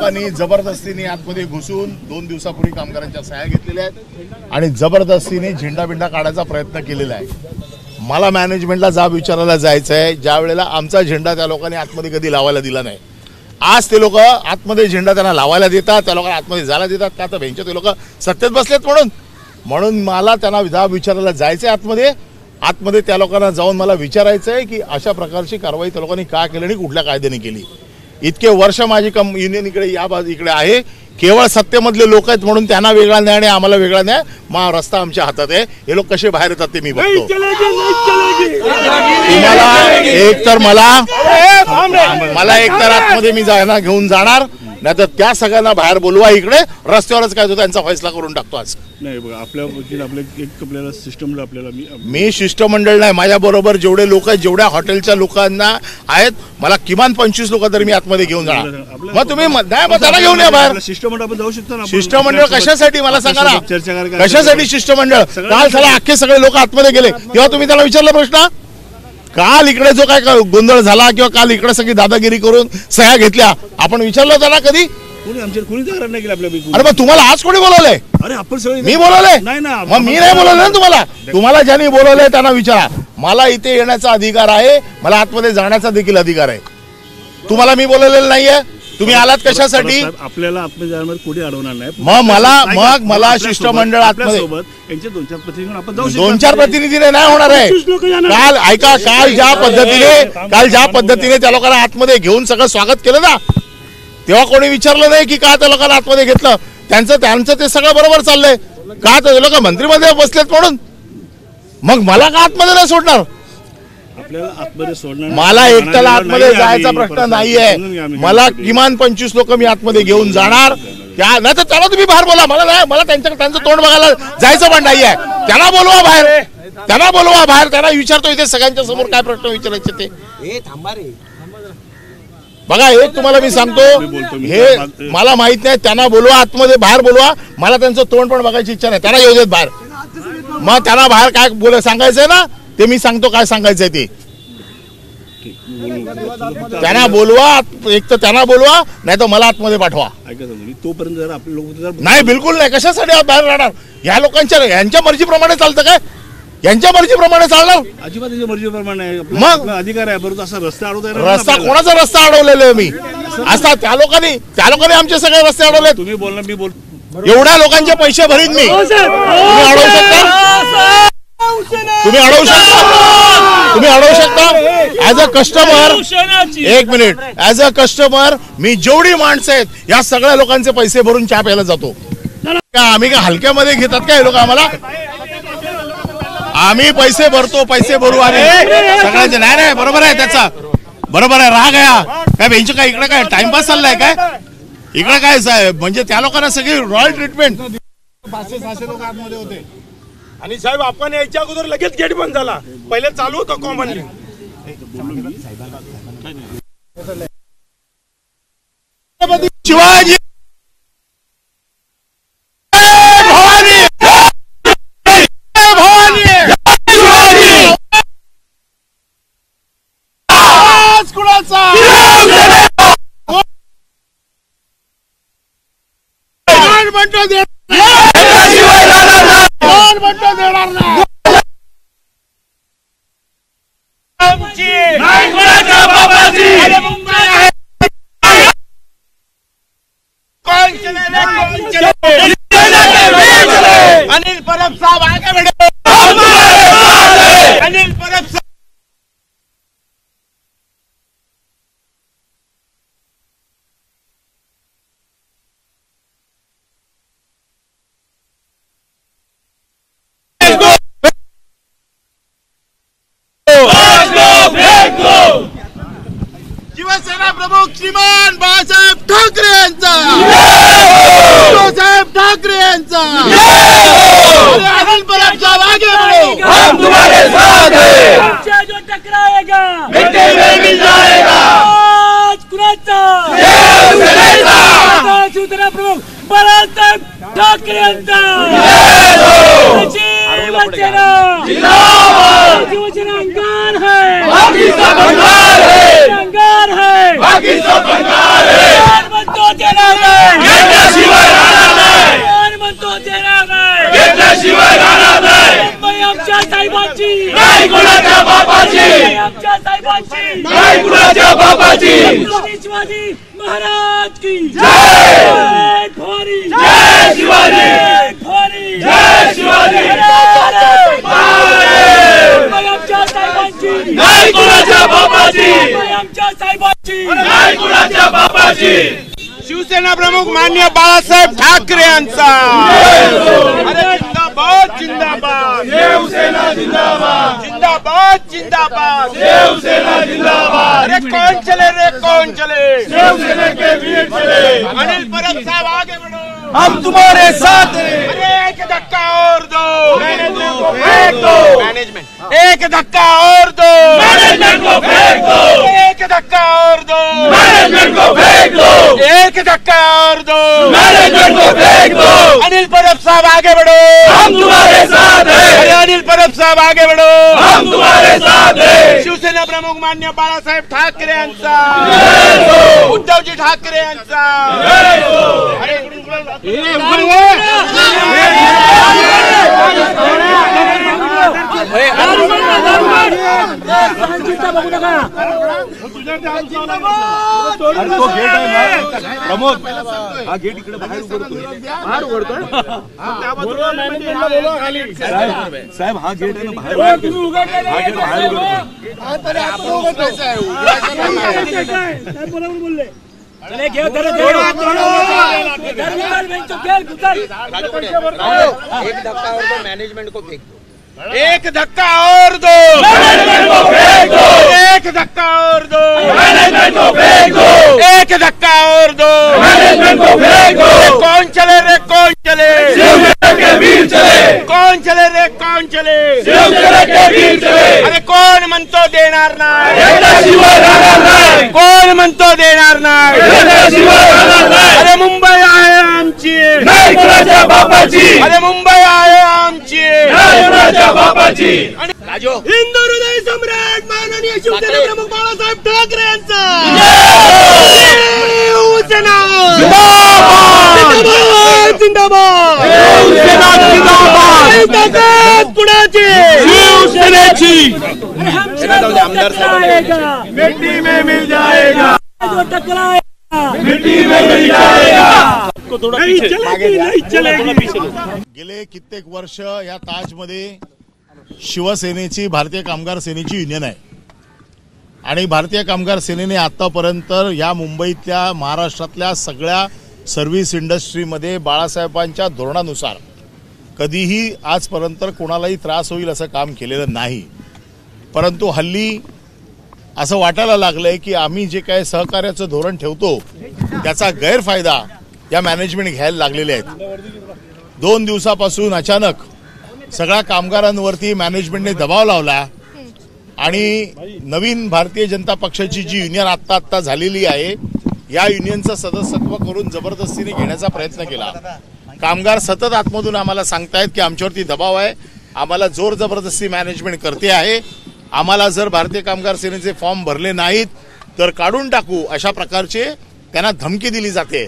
लोकांनी जबरदस्तीने आतमध्ये घुसून 2 दिवसापूर्वी कामगारांच्या सह्या घेतलेल्या आहेत आणि जबरदस्तीने झेंडा बिंडा काढायचा प्रयत्न केलेला आहे। मला मॅनेजमेंटला जाब विचारायला जायचं आहे, ज्या वेळेला आमचा झेंडा त्या लोकांनी आतमध्ये कधी लावायला दिला नाही, आज ते लोक आतमध्ये झेंडा त्यांना लावायला देतात, त्या लोकांना आतमध्ये जायला देतात का? तर बेंच ते लोक सत्तेत बसलेत म्हणून मला त्यांना जाब विचारायला जायचं आहे आतमध्ये त्या लोकांना जाऊन मला विचारायचं आहे की अशा प्रकारची कारवाई त्या लोकांनी का केली आणि कुठल्या कायद्याने केली। इतके वर्ष माझी युनियन इकडे आहे, केवळ सत्तेमधले लोक आहेत म्हणून त्यांना वेगळा न्याय आणि आम्हाला वेगळा न्याय, मग रस्ता आमच्या हातात आहे। हे लोक कसे बाहेर येतात ते मी बघतो। तुम्हाला एकतर मला एकतर आतमध्ये मी जायला घेऊन जाणार, नाही तर त्या सगळ्यांना बाहेर बोलवा, इकडे रस्त्यावरच काय तो त्यांचा फैसला करून टाकतो। आज नाही बघा आपल्या सिस्टम आपल्याला मी शिष्टमंडळ नाही, माझ्या बरोबर जेवढे लोक आहेत, जेवढ्या हॉटेलच्या लोकांना आहेत, मला किमान 25 लोक तरी मी आतमध्ये घेऊन जाणार। मग तुम्ही त्याला घेऊन या बाहेर। शिष्टमंडळ आपण जाऊ शकतो ना? शिष्टमंडळ कशासाठी मला सांगा ना, कशासाठी शिष्टमंडळ? काल त्याला अख्खे सगळे लोक आतमध्ये गेले तेव्हा तुम्ही त्याला विचारला प्रश्न? काल इकडे जो काय गोंधळ झाला किंवा काल इकडे सगळी दादागिरी करून सह्या घेतल्या, आपण विचारलं त्याला कधी? कोणी तक्रार नाही केली आपल्या। अरे मग तुम्हाला आज कोणी बोलवलंय? अरे आपण सगळे मी बोलवलंय? नाही ना, मग मी नाही बोलवलं ना तुम्हाला ज्यांनी बोलवलंय त्यांना विचारा। मला इथे येण्याचा अधिकार आहे, मला आतमध्ये जाण्याचा देखील अधिकार आहे। तुम्हाला मी बोलवलेलं नाहीये, तुम्ही आलात कशासाठी? आपल्याला आतमध्ये जाण्यामध्ये कोणी अडवणार नाही। मग मला शिष्टमंडळ आतमध्ये यांचे 2-4 प्रतिनिधी आपण जाऊ शकतो। 2-4 प्रतिनिधीने नाही होणार आहे। काल ऐका, काल ज्या पद्धतीने त्या लोकांना आतमध्ये घेऊन सगळं स्वागत केलं ना, तेव्हा कोणी विचारलं नाही की का त्या लोकांना आतमध्ये घेतलं? त्यांचं ते सगळं बरोबर चाललंय का? ते लोक मंत्रिमध्ये बसलेत म्हणून मग मला का आतमध्ये नाही सोडणार? आपल्याला आतमध्ये सोडणार, मला एकट्याला आतमध्ये जायचा प्रश्न नाहीये। मला किमान 25 लोक मी आतमध्ये घेऊन जाणार, नाही तर त्याला तुम्ही बाहेर बोला। मला त्यांचं तोंड बघायला जायचं पण नाहीये। त्यांना बोलवा बाहेर, त्यांना विचारतो इथे सगळ्यांच्या समोर काय प्रश्न विचारायचे ते। बघा, एक तुम्हाला मी सांगतो, हे मला माहित नाही, त्यांना बोलवा आतमध्ये, बाहेर बोलवा। मला त्यांचं तोंड पण बघायची इच्छा नाही, त्यांना येऊ देत बाहेर। मग त्यांना बाहेर काय सांगायचंय ना ते मी सांगतो, काय सांगायचंय ते त्यांना बोलवा। एक तर त्यांना बोलवा, नाही तर मला आतमध्ये पाठवा। तोपर्यंत जर आपले लोक नाही, बिलकुल नाही। कशासाठी बाहेर राहणार? या लोकांच्या यांच्या मर्जीप्रमाणे चालतं काय? यांच्या मर्जीप्रमाणे चालणार? अजिबात त्यांच्या मर्जीप्रमाणे मग अधिकार आहे, बरोबर? असा रस्ता अडवता? रस्ता कोणाचा रस्ता अडवलेला आहे मी? असता त्या लोकांनी आमचे सगळे रस्ते अडवले। तुम्ही बोलणार, मी बोल, एवढ्या लोकांचे पैसे भरीन मी। तुम्ही अडवू शकता ऍज अ कस्टमर। एक मिनिट, ऍज अ कस्टमर मी जेवढी माणसं आहेत या सगळ्या लोकांचे पैसे भरून चहा प्यायला जातो। आम्ही का हलक्यामध्ये घेतात काय लोक आम्हाला? आम्ही पैसे भरू आम्ही सगळ्यांचे। नाही, बरोबर आहे, त्याचा बरोबर आहे। राग आहे काय बेंच? काय इकडे काय टाइमपास चाललाय काय? इकडे काय म्हणजे त्या लोकांना सगळी रॉयल ट्रीटमेंट। 500-600 लोक आतमध्ये होते आणि साहेब आपण यायच्या अगोदर लगेच गेट बंद झाला, पहिले चालू होतं कॉमनली। शिवाजी अनिल परब साहब आगे बढ़े। अनिल परब साहब शिवसेना प्रमुख श्रीमान बाळासाहेब ठाकरे यांचा, बाळासाहेब ठाकरे यांचा। अनिल परब साहब आगे बढ़ो, हम तुम्हारे साथ हैं। हमसे जो टकराएगा मिट्टी में मिल जाएगा। शिवसेना प्रमुख बाळासाहेब ठाकरे यांचा। शिवसेना अंगार है, अंगार है। बाकी सब फनकार है म्हणतो देणार नाही घेतल्याशिवाय राहणार नाही म्हणतो देणार नाही घेतल्याशिवाय राहणार नाही मुंबई आमच्या साहेबांची नाही कुणाच्या बापाची आमच्या साहेबांची नाही कुणाच्या बापाची शिवाजी महाराज की जय भवानी जय शिवाजी जय भवानी जय शिवाजी आमच्या साहेबांची नाही कुणाच्या बापाची आमच्या साहेबांची नाही कुणाच्या बापाची शिवसेना प्रमुख माननीय बाळासाहेब ठाकरे यांचा अरे जिंदाबाद जिंदाबाद शिवसेना जिंदाबाद जिंदाबाद जिंदाबाद शिवसेना जिंदाबाद अरे कौन चले रे कौन चले शिवसेना के वीर चले अनिल परब साहब आगे बढ़ो हम तुम्हारे साथ हैं अरे एक धक्का और दो मैनेजमेंट को फेंक दो मैनेजमेंट एक धक्का और दो मैनेजमेंट को फेंक दो एक धक्का और दो मैनेजमेंट को फेंक दो एक धक्का और दो मैनेजमेंट को फेंक दो अनिल परब साहब आगे बढ़ो हम तुम्हारे साथ हैं अरे अनिल परब साहब आगे बढ़ो हम तुम्हारे साथ हैं शिवसेना प्रमुख मान्य बाळासाहेब ठाकरे यांचा उद्धवजी ठाकरे यांचा अरे प्रमोद हा गेट इकडे बाहेर उघडतोय साहेब हा गेट आहे ना बाहेर हा गेट बाहेर उघडतोय चले घेऊ एक धक्का और दो मैनेजमेंट को फेंक दो एक धक्का और दो मैनेजमेंट को फेंक दो एक धक्का और दो मैनेजमेंट को फेंक दो एक धक्का और दो मैनेजमेंट को फेंक दो कौन चले रे कौन चले शिवसेना के वीर चले कौन चले रे कौन चले शिवसेना के वीर चले अरे कोण म्हणतो देणार नाही घेतल्याशिवाय राहणार नाही कोण म्हणतो देणार नाही घेतल्याशिवाय राहणार नाही अरे मुंबई आहे आमची नाही कुणाच्या बापाची अरे मुंबई आहे आमची नाही कुणाच्या बापाची हिंदू हृदय सम्राट माननीय शिवसेना प्रमुख बाळासाहेब ठाकरे यांचा शिवसेना जिंदाबाद जिंदाबाद शिवसेना जिंदाबाद ताकद कुणाची शिवसेनेची आमदार साहेब मिट्टी में मिल जाएगा जो टकराएगा मिट्टी में मिल जाएगा नहीं चलेगी नहीं चलेगी गेले कित्येक वर्ष या ताजमध्ये शिवसेनेची भारतीय कामगार सेनेची युनियन आहे आणि भारतीय कामगार सेनेने आतापर्यंत या मुंबईतल्या महाराष्ट्रातल्या सगळ्या सर्व्हिस इंडस्ट्रीमध्ये बाळासाहेबांच्या धोरणानुसार कधीही आजपर्यंत कोणालाही त्रास होईल असं काम केलेलं नाही. परंतु हल्ली असं वाटायला लागलंय की आम्ही जे काही सहकार्याचं धोरण ठेवतो त्याचा गैरफायदा या मॅनेजमेंट घ्यायला लागलेले आहेत. 2 दिवसापासून अचानक सगळ्या कामगारांवरती मॅनेजमेंटने दबाव लावला आणि नवीन भारतीय जनता पक्षाची जी युनियन आत्ता झालेली आहे या युनियनचं सदस्यत्व करून जबरदस्तीने घेण्याचा प्रयत्न केला. कामगार सतत आतमधून आम्हाला सांगतायत की आमच्यावरती दबाव आहे, आम्हाला जोर जबरदस्ती मॅनेजमेंट करते आहे, आम्हाला जर भारतीय कामगार सेनेचे फॉर्म भरले नाहीत तर काढून टाकू अशा प्रकारचे त्यांना धमकी दिली जाते.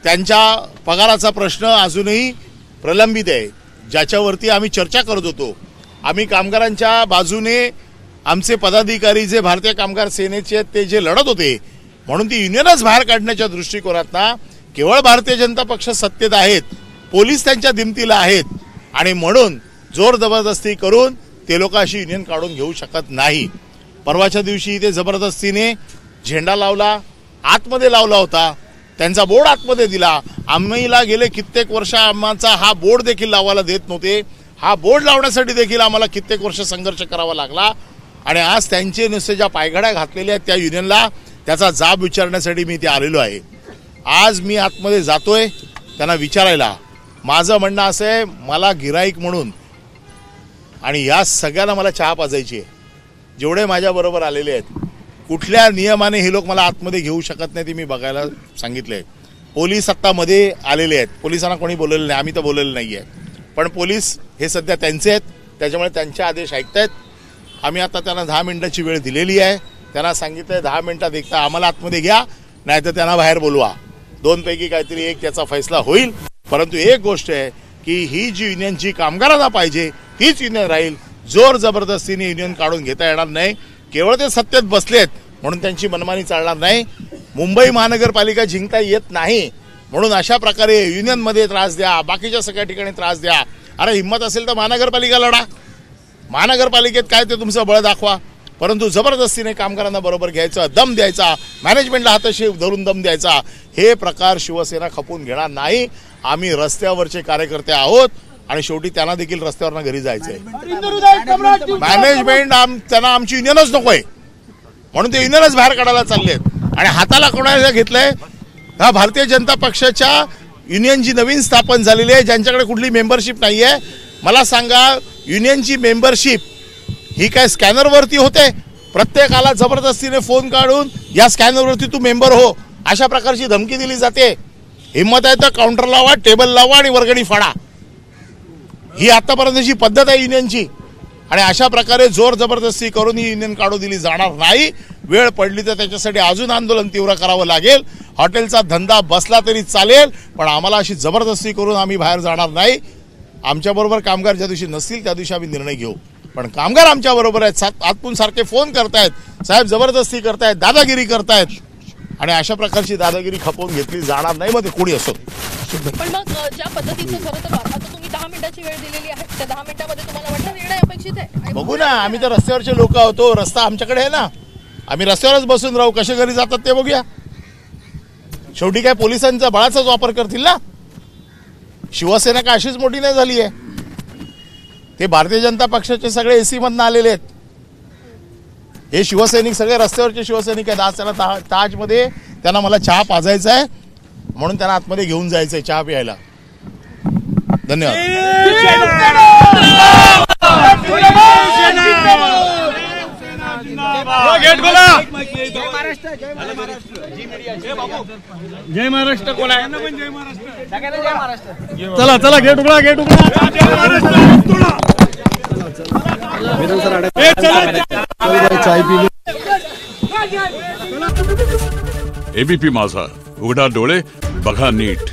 त्यांच्या पगाराचा प्रश्न अजूनही प्रलंबित आहे ज्याच्यावरती आम्ही चर्चा करत होतो. आम्ही कामगारांच्या बाजूने आमचे पदाधिकारी जे भारतीय कामगार सेनेचे ते जे लढत होते म्हणून ती युनियनच बाहेर काढण्याच्या दृष्टिकोनातनं केवळ भारतीय जनता पक्ष सत्तेत आहेत, पोलीस त्यांच्या दिमतीला आहेत आणि म्हणून जोर जबरदस्ती करून ते लोक अशी युनियन काढून घेऊ शकत नाही. परवाच्या दिवशी ते जबरदस्तीने झेंडा लावला, आतमध्ये लावला होता, त्यांचा बोर्ड आतमध्ये दिला. आम्हाला गेले कित्येक वर्ष आमचा हा बोर्ड देखील लावायला देत नव्हते. हा बोर्ड लावण्यासाठी देखील आम्हाला कित्येक वर्ष संघर्ष करावा लागला आणि आज त्यांचे नुसते ज्या पायघड्या घातलेल्या आहेत त्या युनियनला त्याचा जाब विचारण्यासाठी मी इथे आलेलो आहे. आज मी आतमध्ये जातोय त्यांना विचारायला. माझं म्हणणं असं आहे, मला गिराईक म्हणून आणि या सगळ्यांना मला चहा पाजायची आहे. जेवढे माझ्याबरोबर आलेले आहेत कुठल्या नियमाने हे लोक मला आतमध्ये घेऊ शकत नाही ते मी बघायला सांगितलंय. पोलीस आत्ता मध्ये आलेले आहेत, पोलिसांना कोणी बोललेलं नाही, आम्ही तर बोललेलं नाही आहे, पण पोलीस हे सध्या त्यांचे आहेत त्याच्यामुळे त्यांचे आदेश ऐकतायत. आम्ही आता त्यांना 10 मिनिटाची वेळ दिलेली आहे. त्यांना सांगितलंय 10 मिनिटात एकदा आम्हाला आतमध्ये घ्या, नाही तर त्यांना बाहेर बोलवा. 2 पैकी काहीतरी एक त्याचा फैसला होईल. परंतु एक गोष्ट आहे की ही जी युनियन जी कामगारांना पाहिजे तीच युनियन राहील. जोर जबरदस्तीने युनियन काढून घेता येणार नाही. केवळ ते सत्तेत बसलेत म्हणून त्यांची मनमानी चालणार नाही. मुंबई महानगरपालिका जिंकता येत नाही म्हणून अशा प्रकारे युनियनमध्ये त्रास द्या, बाकीच्या सगळ्या ठिकाणी त्रास द्या. अरे हिंमत असेल तर महानगरपालिका लढा. महानगरपालिकेत काय ते तुमचं बळ दाखवा. परंतु जबरदस्तीने कामगारांना बरोबर घ्यायचं, दम द्यायचा, मॅनेजमेंटला हाताशी धरून दम द्यायचा, हे प्रकार शिवसेना खपून घेणार नाही. आम्ही रस्त्यावरचे कार्यकर्ते आहोत आणि शेवटी त्यांना देखील रस्त्यावरनं घरी जायचंय. मॅनेजमेंट त्यांना आमची युनियनच नकोय म्हणून ते युनियनच बाहेर काढायला चाललेत. आणि हाताला कोणाला घेतलंय? हा भारतीय जनता पक्षाच्या युनियन जी नवीन स्थापन झालेली आहे, ज्यांच्याकडे कुठली मेंबरशिप नाहीये. मला सांगा, युनियनची मेंबरशिप ही काय स्कॅनरवरती होते? प्रत्येकाला जबरदस्तीने फोन काढून या स्कॅनरवरती तू मेंबर हो अशा प्रकारची धमकी दिली जाते. हिंमत आहे तर काउंटर लावा, टेबल लावा आणि वर्गणी फाडा. ही आतापर्यंतची पद्धत आहे युनियनची. आणि अशा प्रकारे जोर जबरदस्ती करून ही युनियन काढू दिली जाणार नाही. वेळ पडली तर त्याच्यासाठी अजून आंदोलन तीव्र करावं लागेल. हॉटेलचा धंदा बसला तरी चालेल, पण आम्हाला अशी जबरदस्ती करून आम्ही बाहेर जाणार नाही. आमच्याबरोबर कामगार ज्या दिवशी नसतील त्या दिवशी आम्ही निर्णय घेऊ. पण कामगार आमच्या बरोबर आहेत. आतून सारखे फोन करतायत, साहेब जबरदस्ती करतायत, दादागिरी करतायत. आणि अशा प्रकारची दादागिरी खपवून घेतली जाणार नाही, मग ते कोणी असो. पण मग ज्या पद्धतीचं खरं तर आता तुम्ही 10 मिनिटाची वेळ दिलेली आहे, त्या 10 मिनिटांमध्ये तुम्हाला वाटतं निर्णय अपेक्षित आहे? बघू ना, आम्ही तर रस्त्यावरचे लोक होतो. रस्ता आमच्याकडे आहे ना, आम्ही रस्त्यावरच बसून राहू. कसे घरी जातात ते बघूया. शेवटी काय पोलिसांचा बळाचाच वापर करतील ना. शिवसेना काय अशीच मोठी नाही झाली आहे. ते भारतीय जनता पक्षाचे सगळे एसी मधनं आलेले आहेत. हे शिवसैनिक सगळे रस्त्यावरचे शिवसैनिक आहेत. आज त्यांना ताजमध्ये त्यांना मला चहा पाजायचा आहे म्हणून त्यांना आतमध्ये घेऊन जायचंय चहा प्यायला. धन्यवाद. जय महाराष्ट्र कोण आहे? चला चला, गेट उघडा, गेट उघडा. एबीपी माझा, उघडा डोळे बघा नीट.